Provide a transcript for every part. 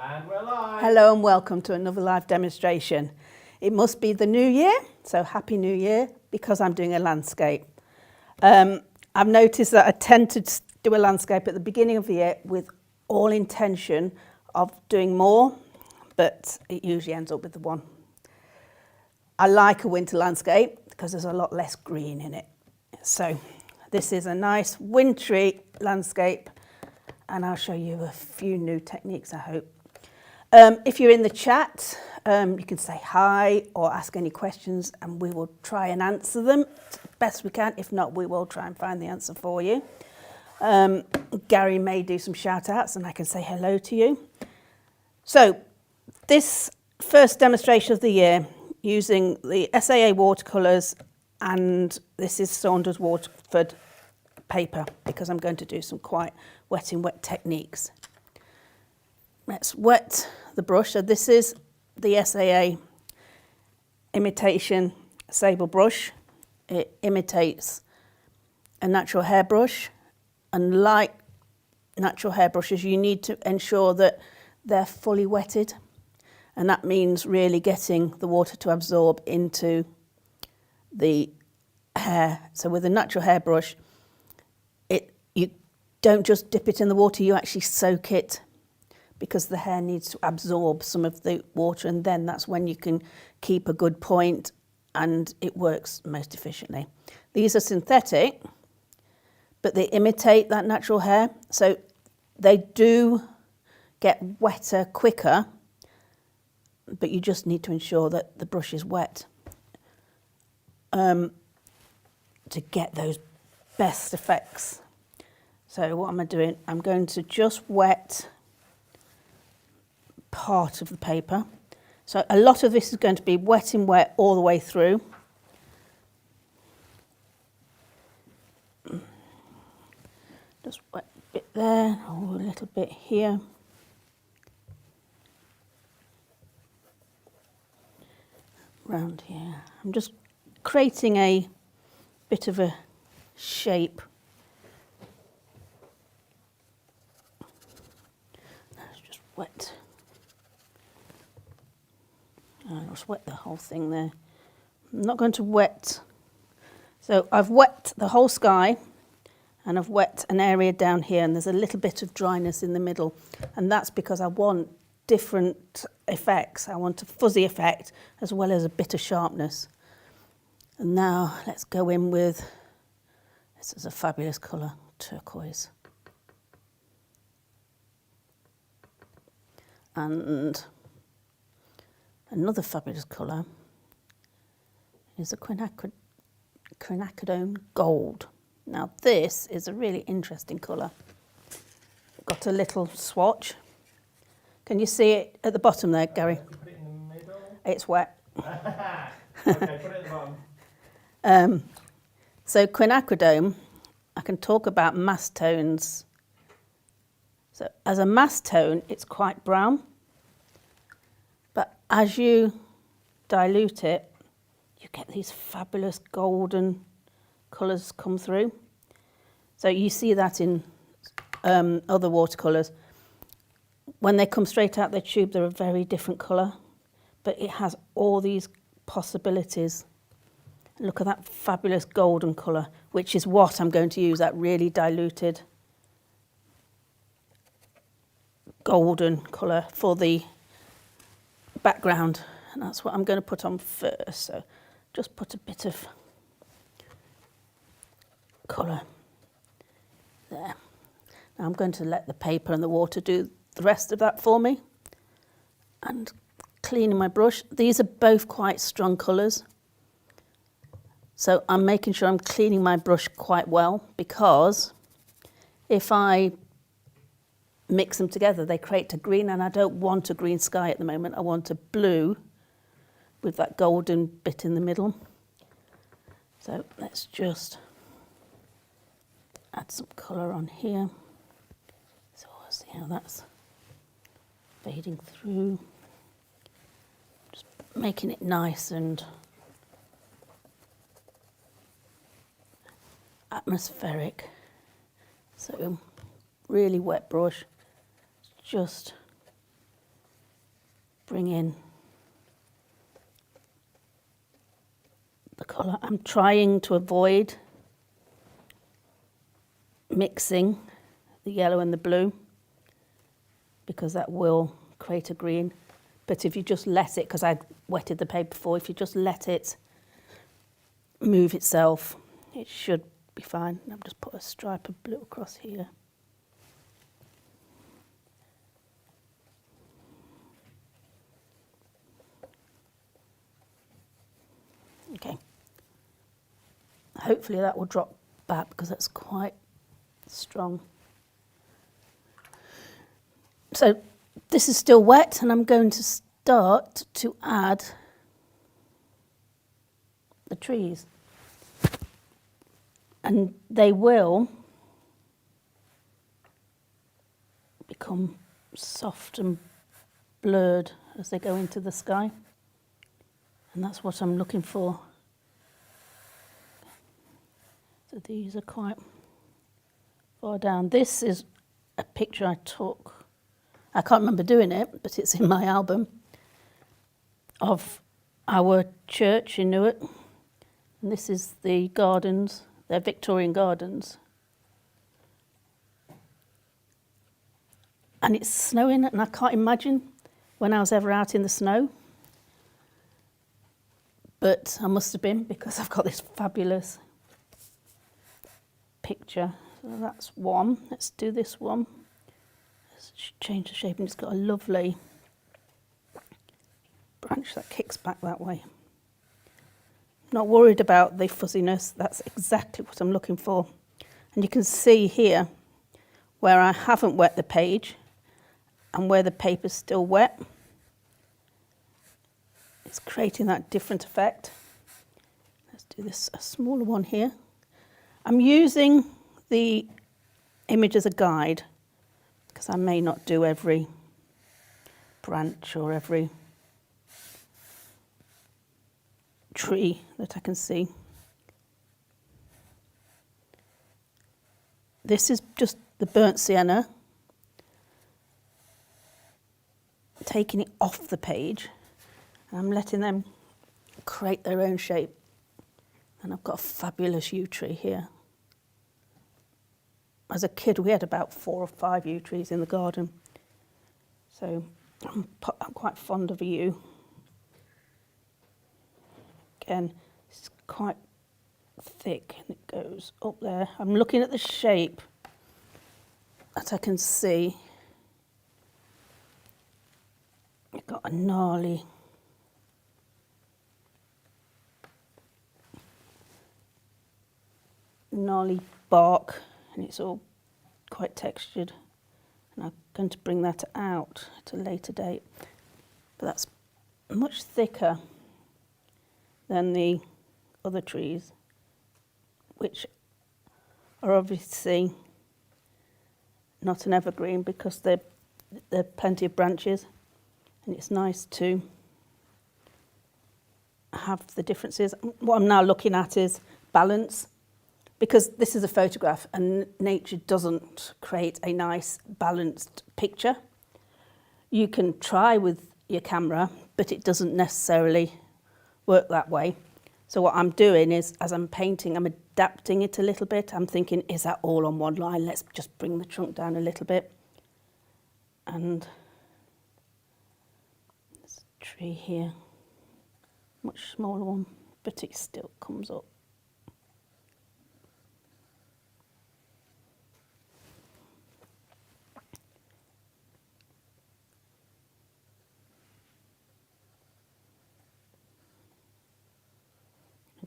And we're live. Hello and welcome to another live demonstration. It must be the new year, so happy new year, because I'm doing a landscape. I've noticed that I tend to do a landscape at the beginning of the year with all intention of doing more, but it usually ends up with the one. I like a winter landscape because there's a lot less green in it. So this is a nice wintry landscape, and I'll show you a few new techniques, I hope. If you're in the chat, you can say hi or ask any questions and we will try and answer them best we can. If not, we will try and find the answer for you. Gary may do some shout outs and I can say hello to you. So this first demonstration of the year using the SAA watercolours, and this is Saunders Waterford paper because I'm going to do some quite wet in wet techniques. Let's wet the brush. So this is the SAA imitation sable brush. It imitates a natural hairbrush, and like natural hairbrushes, you need to ensure that they're fully wetted, and that means really getting the water to absorb into the hair. So with a natural hairbrush, you don't just dip it in the water, you actually soak it, because the hair needs to absorb some of the water, and then that's when you can keep a good point and it works most efficiently. These are synthetic, but they imitate that natural hair, so they do get wetter quicker, but you just need to ensure that the brush is wet to get those best effects. So what am I doing? I'm going to just wet part of the paper. So a lot of this is going to be wet in wet all the way through. Just wet a bit there, a little bit here. Round here. I'm just creating a bit of a shape. Let's just wet. I'll just wet the whole thing there. I'm not going to wet. So I've wet the whole sky and I've wet an area down here, and there's a little bit of dryness in the middle, and that's because I want different effects. I want a fuzzy effect as well as a bit of sharpness. And now let's go in with, this is a fabulous colour, turquoise. And another fabulous colour is the quinacridone gold. Now this is a really interesting colour. Got a little swatch. Can you see it at the bottom there, Gary? Put it in the middle. It's wet. Okay, put it at the bottom. So quinacridone, I can talk about mass tones. So as a mass tone, it's quite brown. But as you dilute it, you get these fabulous golden colours come through. So you see that in other watercolours. When they come straight out the tube, they're a very different colour, but it has all these possibilities. Look at that fabulous golden colour, which is what I'm going to use, that really diluted golden colour for the background, and that's what I'm going to put on first. So just put a bit of colour there. Now I'm going to let the paper and the water do the rest of that for me, and cleaning my brush. These are both quite strong colours, so I'm making sure I'm cleaning my brush quite well, because if I mix them together they create a green, and I don't want a green sky at the moment. I want a blue with that golden bit in the middle. So let's just add some colour on here. So we'll see how that's fading through. Just making it nice and atmospheric. So really wet brush, just bring in the colour. I'm trying to avoid mixing the yellow and the blue because that will create a green. But if you just let it, because I'd wetted the paper before, if you just let it move itself, it should be fine. I'll just put a stripe of blue across here. Okay. Hopefully that will drop back because that's quite strong. So this is still wet and I'm going to start to add the trees. And they will become soft and blurred as they go into the sky. And that's what I'm looking for. So these are quite far down. This is a picture I took. I can't remember doing it, but it's in my album, of our church in Newark. And this is the gardens. They're Victorian gardens. And it's snowing, and I can't imagine when I was ever out in the snow. But I must have been, because I've got this fabulous picture. So that's one. Let's do this one. Let's change the shape, and it's got a lovely branch that kicks back that way. Not worried about the fuzziness. That's exactly what I'm looking for. And you can see here where I haven't wet the page and where the paper's still wet. It's creating that different effect. Let's do this, a smaller one here. I'm using the image as a guide because I may not do every branch or every tree that I can see. This is just the burnt sienna, taking it off the page. I'm letting them create their own shape. And I've got a fabulous yew tree here. As a kid, we had about 4 or 5 yew trees in the garden. So I'm quite fond of a yew. Again, it's quite thick and it goes up there. I'm looking at the shape that I can see. You've got a gnarly bark, and it's all quite textured, and I'm going to bring that out at a later date, but that's much thicker than the other trees, which are obviously not an evergreen because there are plenty of branches, and it's nice to have the differences. What I'm now looking at is balance, because this is a photograph and nature doesn't create a nice balanced picture. You can try with your camera, but it doesn't necessarily work that way. So what I'm doing is, as I'm painting, I'm adapting it a little bit. I'm thinking, is that all on one line? Let's just bring the trunk down a little bit. And there's a tree here, much smaller one, but it still comes up.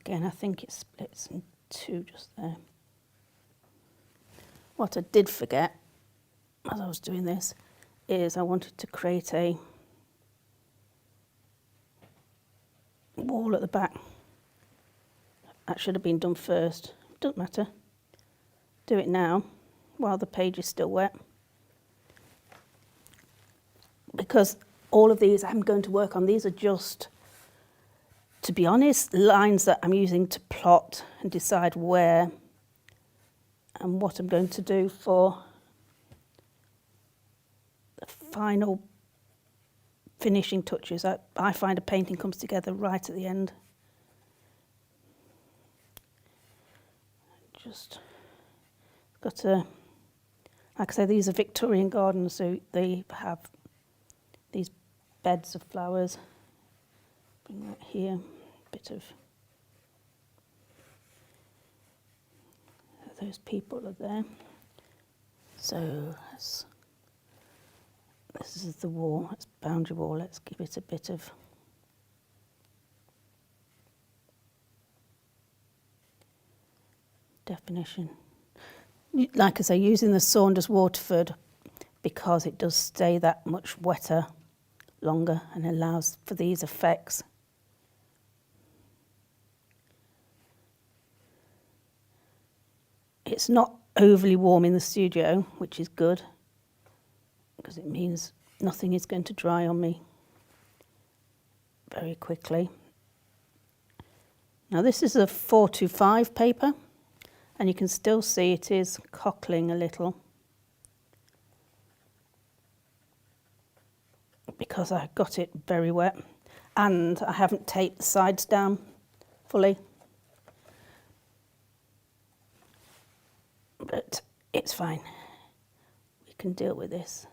Again, I think it splits in 2 just there. What I did forget as I was doing this is I wanted to create a wall at the back. That should have been done first. Doesn't matter. Do it now while the page is still wet. Because all of these I'm going to work on, these are just, to be honest, lines that I'm using to plot and decide where and what I'm going to do for the final finishing touches. I find a painting comes together right at the end. Just got a, like I say, these are Victorian gardens, so they have these beds of flowers. Bring that here, bit of, those people are there. So this is the wall, it's boundary wall, let's give it a bit of definition. Like I say, using the Saunders Waterford because it does stay that much wetter longer and allows for these effects. It's not overly warm in the studio, which is good, because it means nothing is going to dry on me very quickly. Now this is a 425 paper, and you can still see it is cockling a little because I got it very wet and I haven't taped the sides down fully. But it's fine, we can deal with this.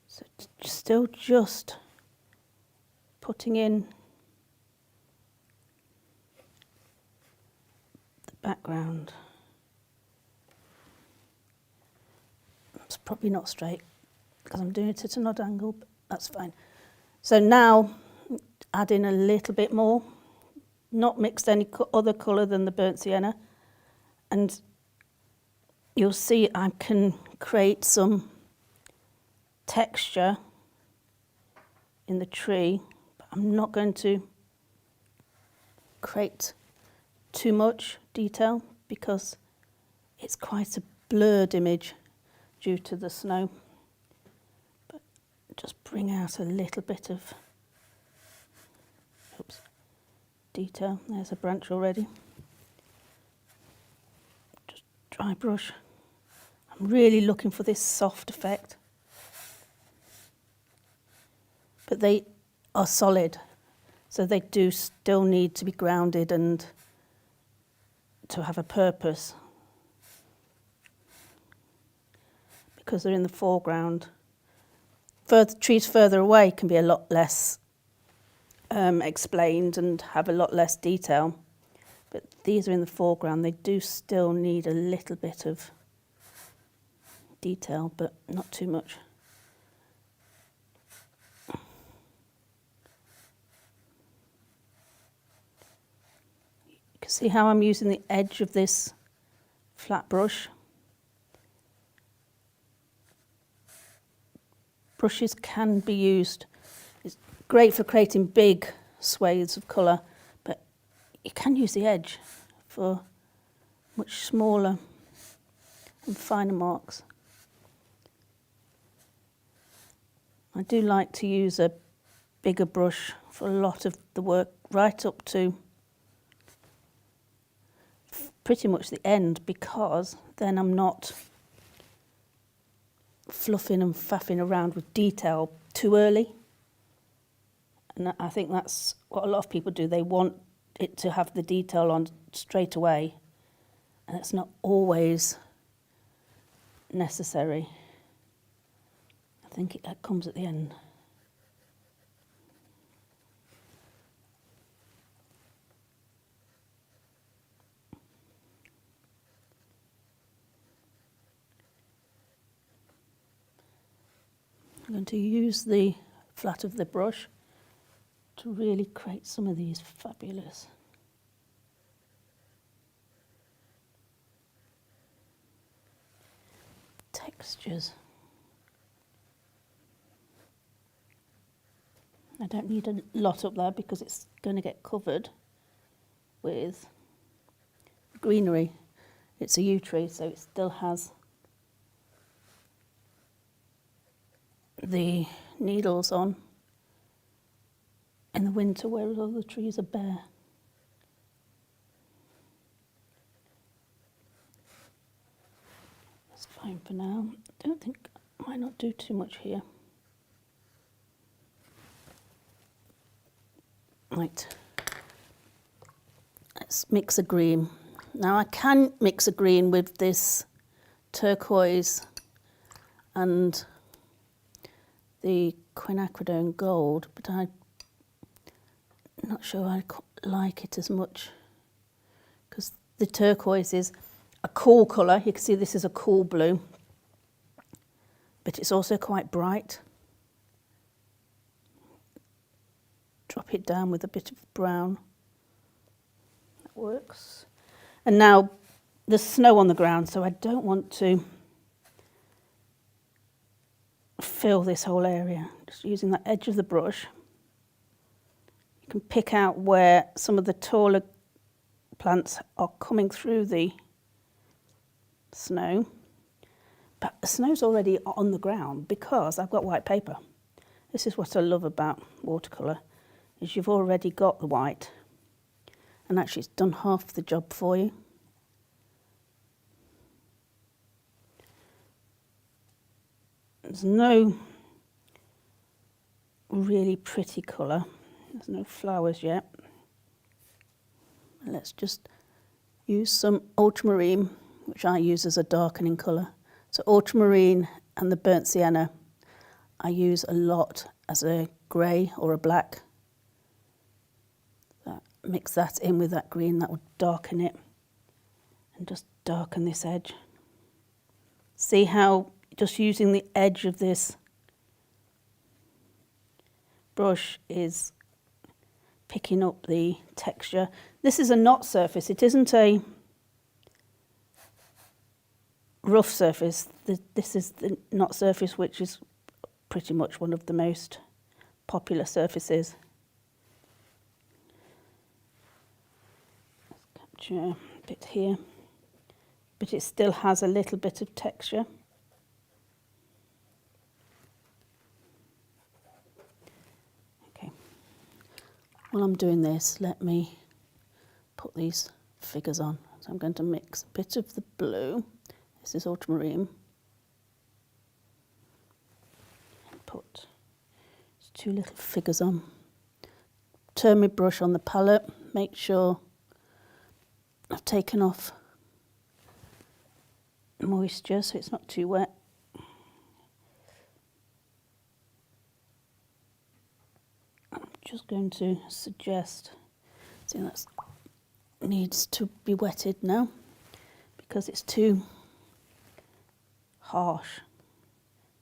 So still just putting in the background. It's probably not straight because I'm doing it at an odd angle, but that's fine. So now add in a little bit more. Not mixed any other colour than the burnt sienna, and you'll see I can create some texture in the tree, but I'm not going to create too much detail because it's quite a blurred image due to the snow. But just bring out a little bit of detail. There's a branch already. Just dry brush. I'm really looking for this soft effect. But they are solid, so they do still need to be grounded and to have a purpose. Because they're in the foreground. Trees further away can be a lot less explained and have a lot less detail, but these are in the foreground. They do still need a little bit of detail, but not too much. You can see how I'm using the edge of this flat brush. Brushes can be used. It's great for creating big swathes of colour, but you can use the edge for much smaller and finer marks. I do like to use a bigger brush for a lot of the work, right up to pretty much the end, because then I'm not fluffing and faffing around with detail too early. And I think that's what a lot of people do. They want it to have the detail on straight away, and it's not always necessary. I think that comes at the end. I'm going to use the flat of the brush to really create some of these fabulous textures. I don't need a lot up there because it's going to get covered with greenery. It's a yew tree, so it still has the needles on in the winter, whereas other trees are bare. That's fine for now. don't think, I might not do too much here. Right, let's mix a green. Now I can mix a green with this turquoise and the quinacridone gold, but I'm not sure I like it as much because the turquoise is a cool colour. You can see this is a cool blue, but it's also quite bright. Drop it down with a bit of brown. That works. And now there's snow on the ground, so I don't want to fill this whole area. Just using the edge of the brush. You can pick out where some of the taller plants are coming through the snow. But the snow's already on the ground because I've got white paper. This is what I love about watercolour, is you've already got the white, and actually it's done half the job for you. There's no really pretty colour. There's no flowers yet. Let's just use some ultramarine, which I use as a darkening colour. So ultramarine and the burnt sienna I use a lot as a grey or a black. Mix that in with that green, that would darken it, and just darken this edge. See how just using the edge of this brush is picking up the texture. This is a knot surface, it isn't a rough surface. This is the knot surface, which is pretty much one of the most popular surfaces. A bit here, but it still has a little bit of texture. Okay, while I'm doing this, let me put these figures on. So I'm going to mix a bit of the blue, this is ultramarine, and put two little figures on. Turn my brush on the palette, make sure I've taken off moisture so it's not too wet. I'm just going to suggest, see that needs to be wetted now because it's too harsh.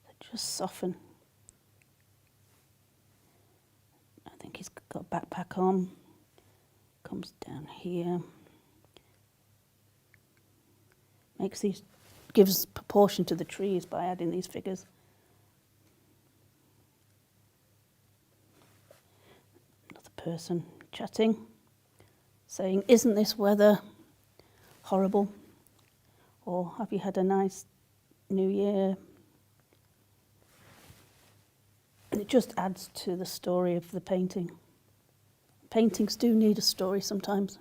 So just soften. I think he's got a backpack on, comes down here. Makes these, gives proportion to the trees by adding these figures. Another person chatting, saying, "Isn't this weather horrible?" Or, "Have you had a nice New Year?" And it just adds to the story of the painting. Paintings do need a story sometimes.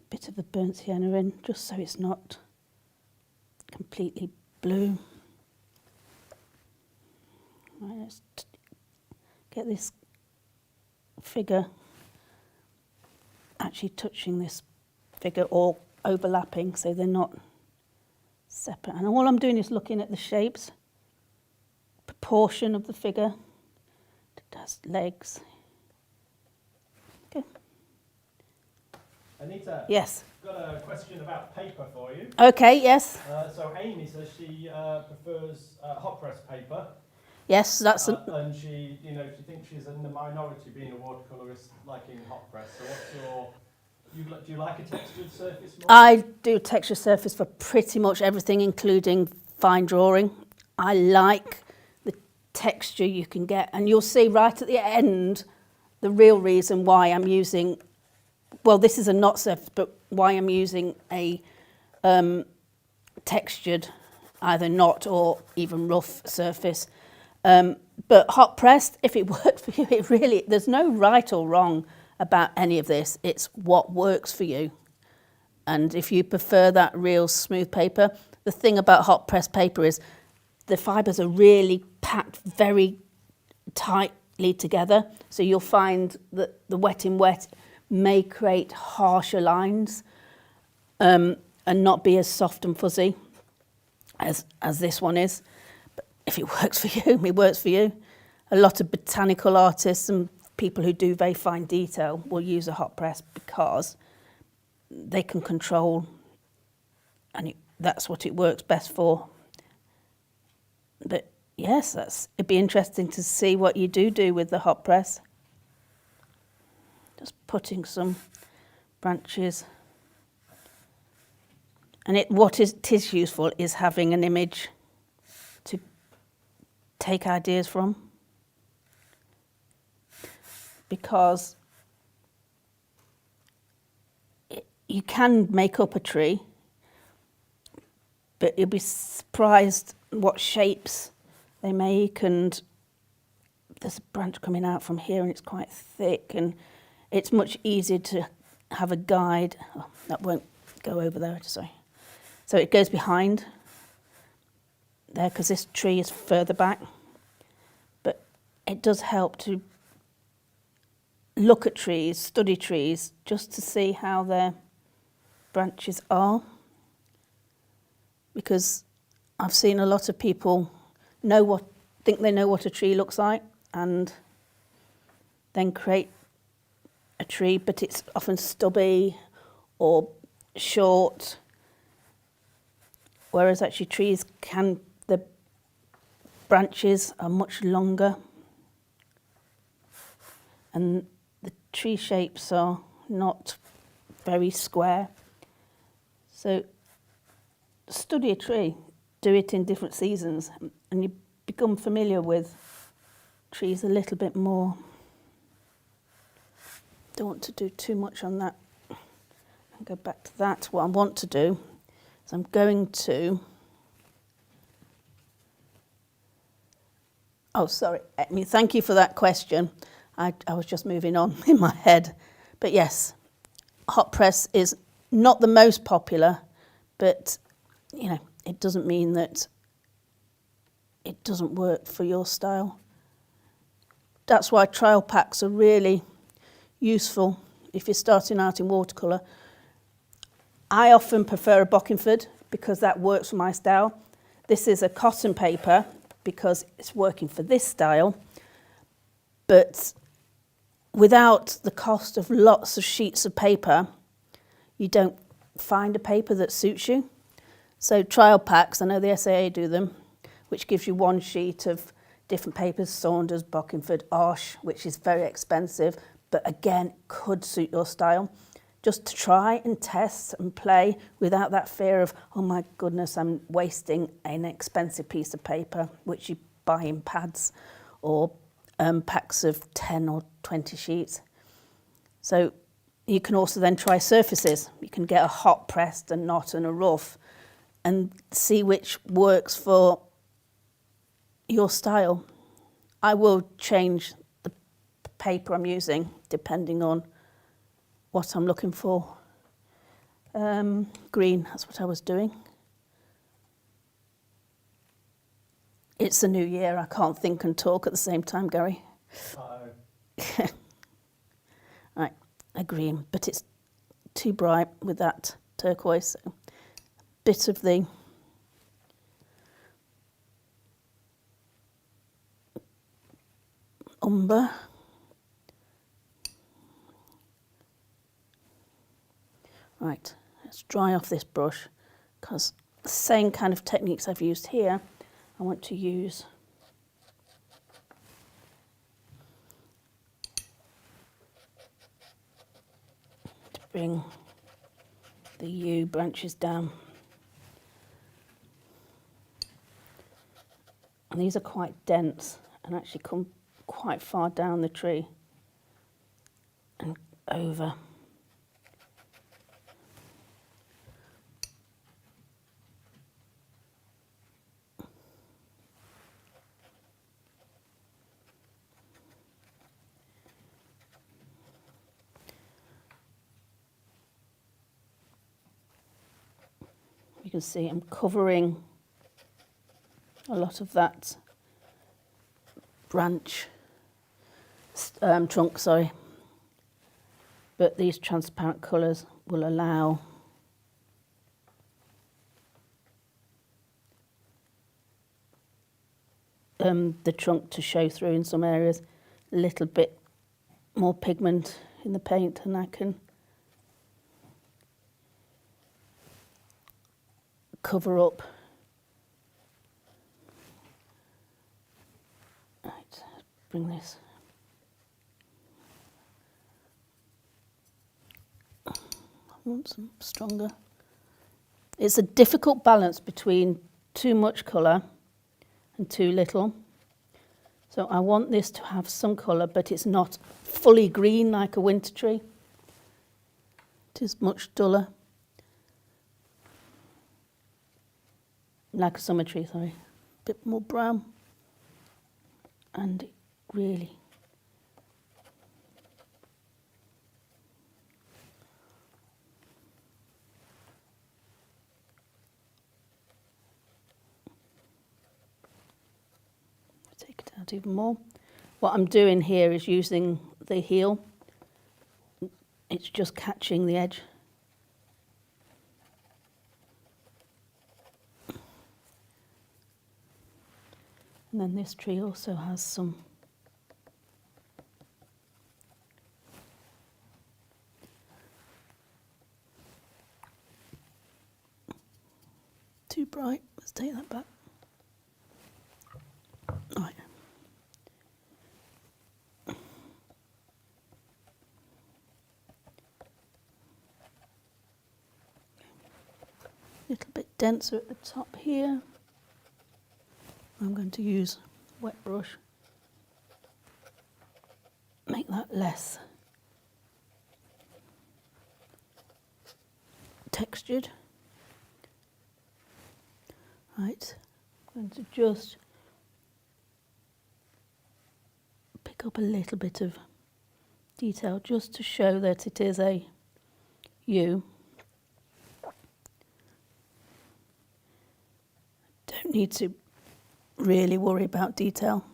Bit of the burnt sienna in, just so it's not completely blue. Right, let's get this figure actually touching this figure or overlapping so they're not separate. And all I'm doing is looking at the shapes, proportion of the figure. It has legs. Okay. Anita, yes. I've got a question about paper for you. Okay, yes. So Amy says she prefers hot press paper. Yes, that's and she thinks she's in the minority being a watercolourist liking hot press. So what's do you like a textured surface more? I do texture surface for pretty much everything, including fine drawing. I like the texture you can get, and you'll see right at the end the real reason why I'm using. Well, this is a knot surface, but why I'm using a textured, either knot or even rough surface. But hot pressed, if it worked for you, there's no right or wrong about any of this. It's what works for you. And if you prefer that real smooth paper, the thing about hot press paper is the fibres are really packed very tightly together. So you'll find that the wet in wet may create harsher lines and not be as soft and fuzzy as this one is. But if it works for you, it works for you. A lot of botanical artists and people who do very fine detail will use a hot press because they can control, and that's what it works best for. But yes, it'd be interesting to see what you do with the hot press. Just putting some branches. And what it is useful is having an image to take ideas from. Because you can make up a tree, but you'll be surprised what shapes they make. And there's a branch coming out from here and it's quite thick, and it's much easier to have a guide. Oh, that won't go over there, sorry. So it goes behind there because this tree is further back. But it does help to look at trees, study trees, just to see how their branches are. Because I've seen a lot of people think they know what a tree looks like and then create a tree, but it's often stubby or short. Whereas actually trees the branches are much longer. And the tree shapes are not very square. So study a tree, do it in different seasons, and you become familiar with trees a little bit more. Don't want to do too much on that. I'll go back to that. What I want to do is I'm going to... Oh, sorry, Amy, thank you for that question. I was just moving on in my head. But yes, hot press is not the most popular, but it doesn't mean that it doesn't work for your style. That's why trial packs are really useful if you're starting out in watercolour. I often prefer a Bockingford because that works for my style. This is a cotton paper because it's working for this style, but without the cost of lots of sheets of paper, you don't find a paper that suits you. So trial packs, I know the SAA do them, which gives you one sheet of different papers, Saunders, Bockingford, Osh, which is very expensive, but again, could suit your style. Just to try and test and play without that fear of, oh my goodness, I'm wasting an expensive piece of paper, which you buy in pads or packs of 10 or 20 sheets. So you can also then try surfaces. You can get a hot pressed, a knot and a rough and see which works for your style. I will change the paper I'm using depending on what I'm looking for. Green, that's what I was doing. It's the new year, I can't think and talk at the same time, Gary. Uh-oh. Right, a green, but it's too bright with that turquoise. So a bit of the umber. Right, let's dry off this brush because the same kind of techniques I've used here, I want to use. To bring the yew branches down. And these are quite dense and actually come quite far down the tree and over. You can see I'm covering a lot of that branch, trunk, sorry. But these transparent colours will allow the trunk to show through in some areas, a little bit more pigment in the paint, and I can cover up. Right, bring this. I want some stronger. It's a difficult balance between too much colour and too little. So I want this to have some colour, but it's not fully green like a winter tree. It is much duller. Like a summer tree, sorry. A bit more brown. And it really take it out even more. What I'm doing here is using the heel. It's just catching the edge. And then this tree also has some too bright. Let's take that back. Right. A little bit denser at the top here. I'm going to use a wet brush, make that less textured. Right, I'm going to just pick up a little bit of detail just to show that it is a U. Don't need to really worry about detail,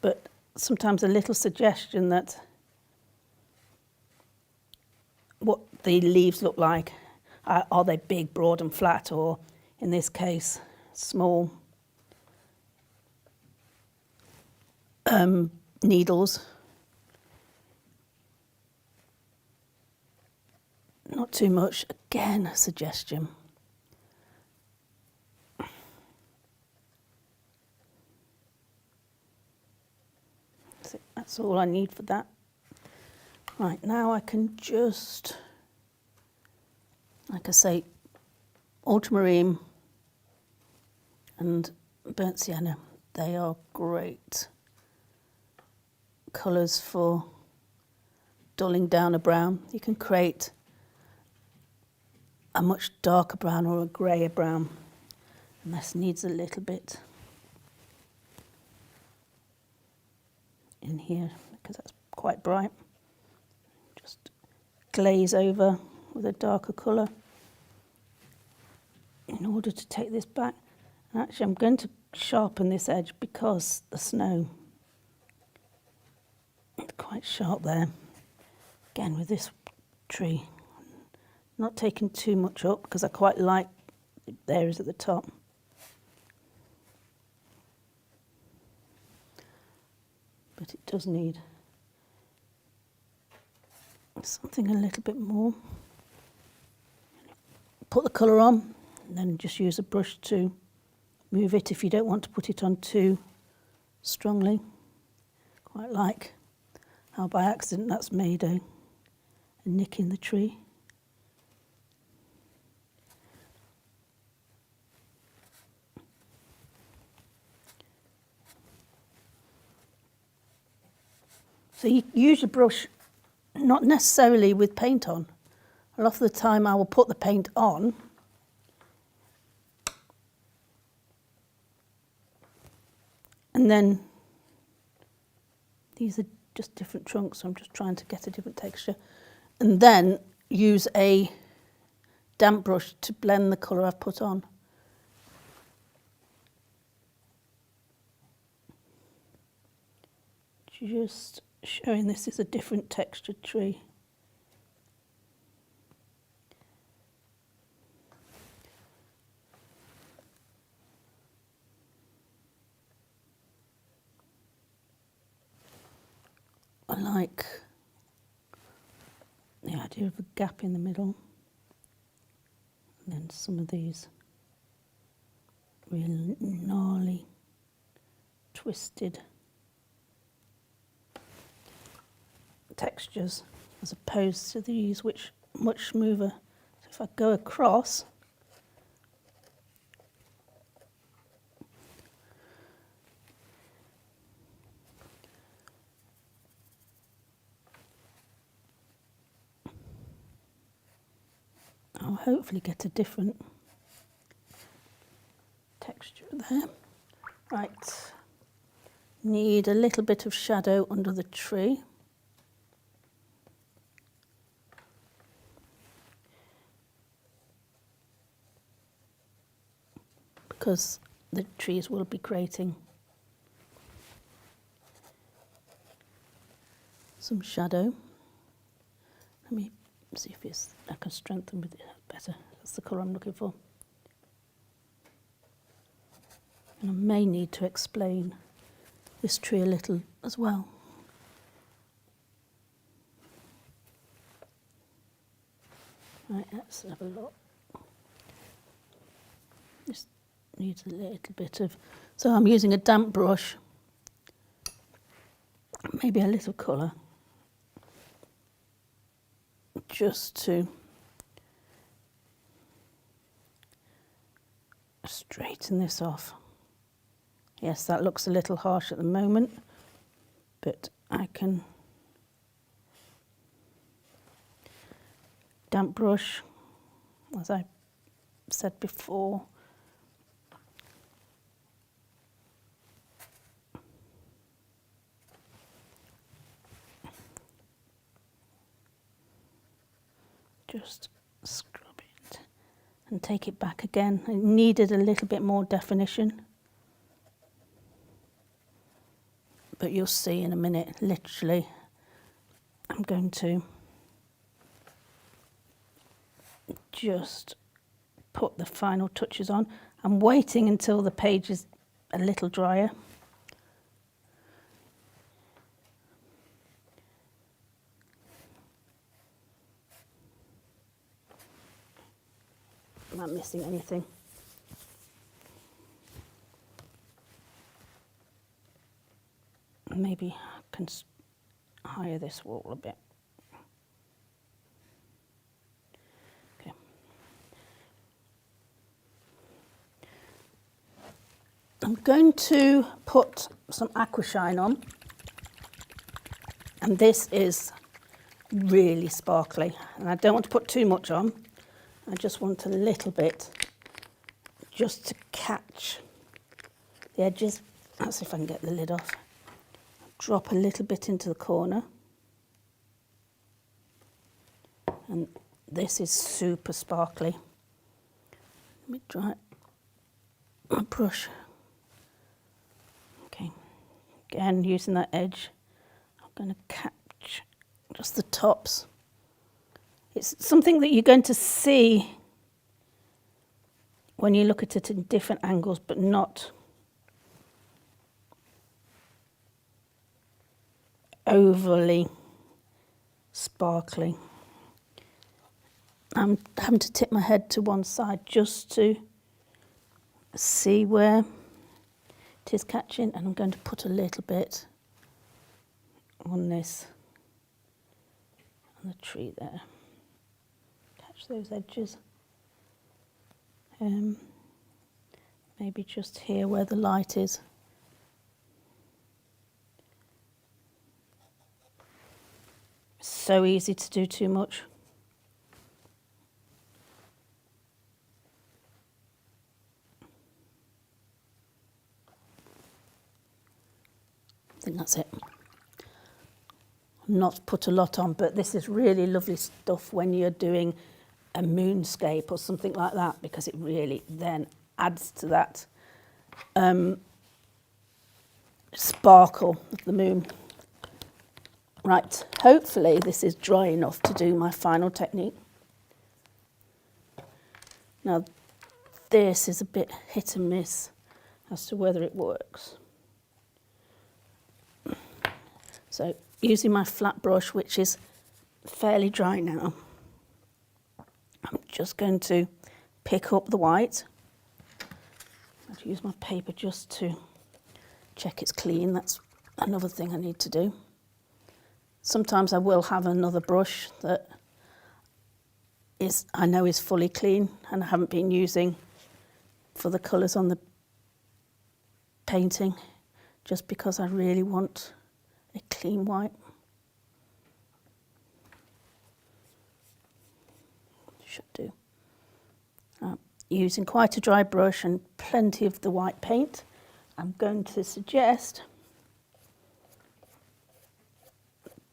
but sometimes a little suggestion that what the leaves look like, are they big, broad and flat, or in this case small needles. Not too much, again a suggestion. That's all I need for that. Right, now I can just, like I say, ultramarine and burnt sienna. They are great colours for dulling down a brown. You can create a much darker brown or a greyer brown, and this needs a little bit in here because that's quite bright. Just glaze over with a darker colour in order to take this back. And actually I'm going to sharpen this edge because the snow is quite sharp there. Again with this tree, not taking too much up because I quite like the areas at the top. But it does need something a little bit more. Put the colour on and then just use a brush to move it if you don't want to put it on too strongly. Quite like how by accident that's made a nick in the tree. So you use your brush not necessarily with paint on. A lot of the time I will put the paint on and then these are just different trunks, so I'm just trying to get a different texture, and then use a damp brush to blend the colour I've put on. Just showing this is a different textured tree. I like the idea of a gap in the middle, and then some of these really gnarly, twisted textures as opposed to these which are much smoother. So if I go across, I'll hopefully get a different texture there. Right, need a little bit of shadow under the tree. Because the trees will be creating some shadow. Let me see if I can strengthen with it better. That's the colour I'm looking for. And I may need to explain this tree a little as well. Right, let's have a look. This needs a little bit of, so I'm using a damp brush, maybe a little colour, just to straighten this off. Yes, that looks a little harsh at the moment, but I can damp brush, as I said before. Just scrub it and take it back again. It needed a little bit more definition, but you'll see in a minute, literally, I'm going to just put the final touches on. I'm waiting until the page is a little drier. Am I missing anything? Maybe I can higher this wall a bit. Okay. I'm going to put some Aqua shine on, and this is really sparkly, and I don't want to put too much on. I just want a little bit just to catch the edges. Let's see if I can get the lid off. Drop a little bit into the corner. And this is super sparkly. Let me dry my brush. Okay, again using that edge, I'm going to catch just the tops. It's something that you're going to see when you look at it in different angles, but not overly sparkly. I'm having to tip my head to one side just to see where it is catching, and I'm going to put a little bit on this, on the tree there. Catch those edges. Maybe just here where the light is. So easy to do too much. I think that's it. Not put a lot on, but this is really lovely stuff when you're doing a moonscape or something like that, because it really then adds to that sparkle of the moon. Right, hopefully this is dry enough to do my final technique. Now, this is a bit hit and miss as to whether it works. So, using my flat brush, which is fairly dry now, I'm just going to pick up the white. I'll use my paper just to check it's clean. That's another thing I need to do. Sometimes I will have another brush that I know is fully clean and I haven't been using for the colours on the painting, just because I really want a clean white. Should do. Using quite a dry brush and plenty of the white paint, I'm going to suggest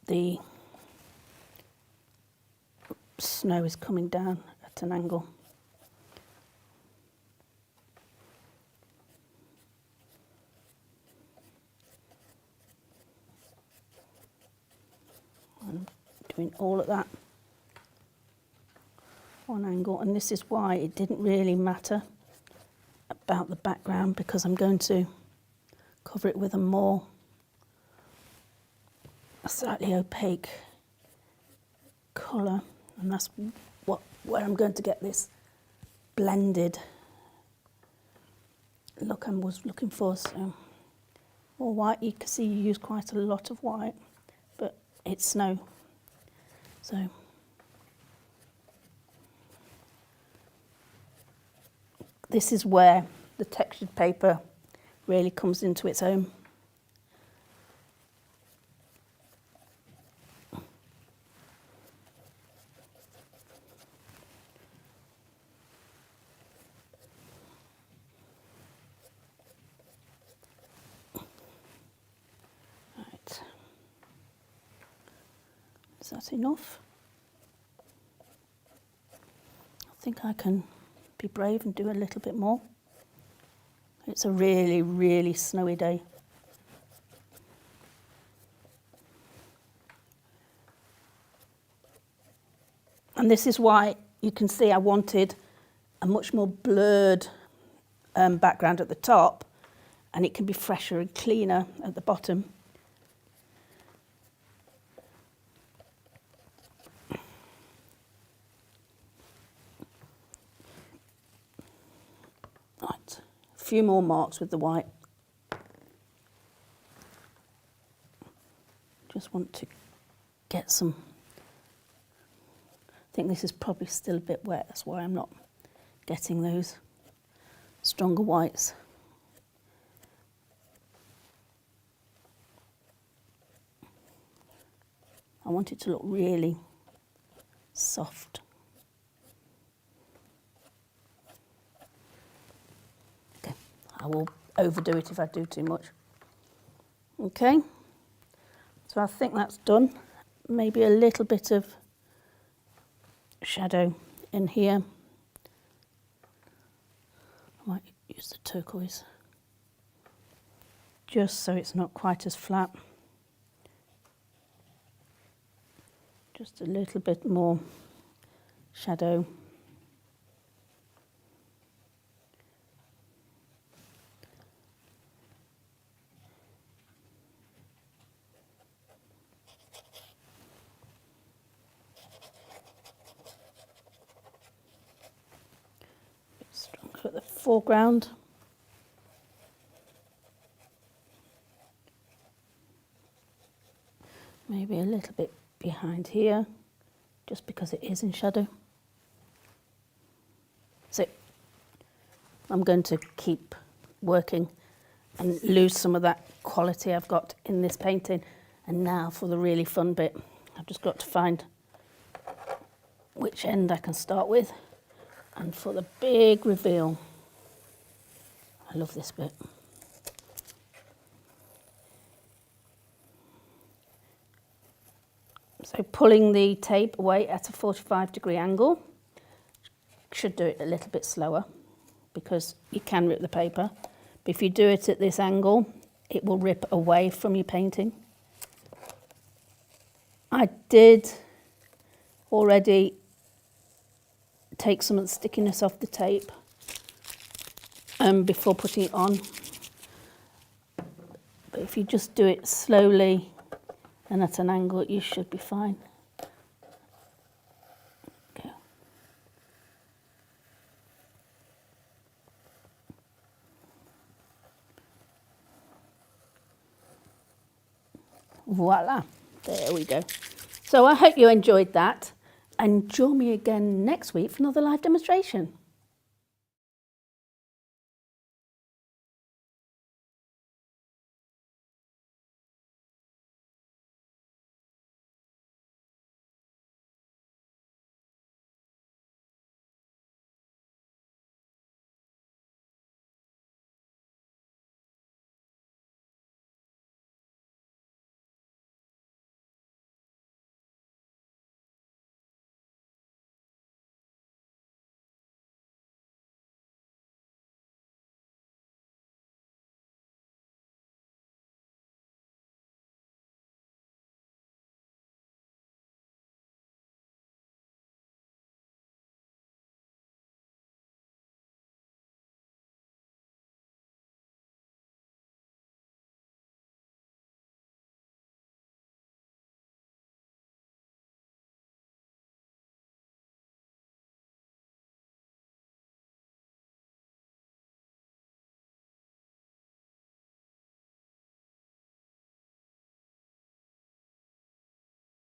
the snow is coming down at an angle. I'm doing all of that one angle, and this is why it didn't really matter about the background, because I'm going to cover it with a slightly opaque colour, and that's where I'm going to get this blended look I was looking for. So more white, you can see you use quite a lot of white, but it's snow, so this is where the textured paper really comes into its own. Right. Is that enough? I think I can be brave and do a little bit more. It's a really, really snowy day. And this is why you can see I wanted a much more blurred background at the top, and it can be fresher and cleaner at the bottom. Right, a few more marks with the white. Just want to get some. I think this is probably still a bit wet, that's why I'm not getting those stronger whites. I want it to look really soft. Okay, I will overdo it if I do too much. Okay, so I think that's done. Maybe a little bit of shadow in here. I might use the turquoise just so it's not quite as flat. Just a little bit more shadow. Stronger at the foreground. Maybe a little bit behind here, just because it is in shadow. So I'm going to keep working and lose some of that quality I've got in this painting. And now for the really fun bit, I've just got to find which end I can start with. And for the big reveal, I love this bit. So pulling the tape away at a 45-degree angle should do it a little bit slower, because you can rip the paper. But if you do it at this angle, it will rip away from your painting. I did already take some of the stickiness off the tape before putting it on. But if you just do it slowly and at an angle, you should be fine. Okay. Voila, there we go. So I hope you enjoyed that, and join me again next week for another live demonstration.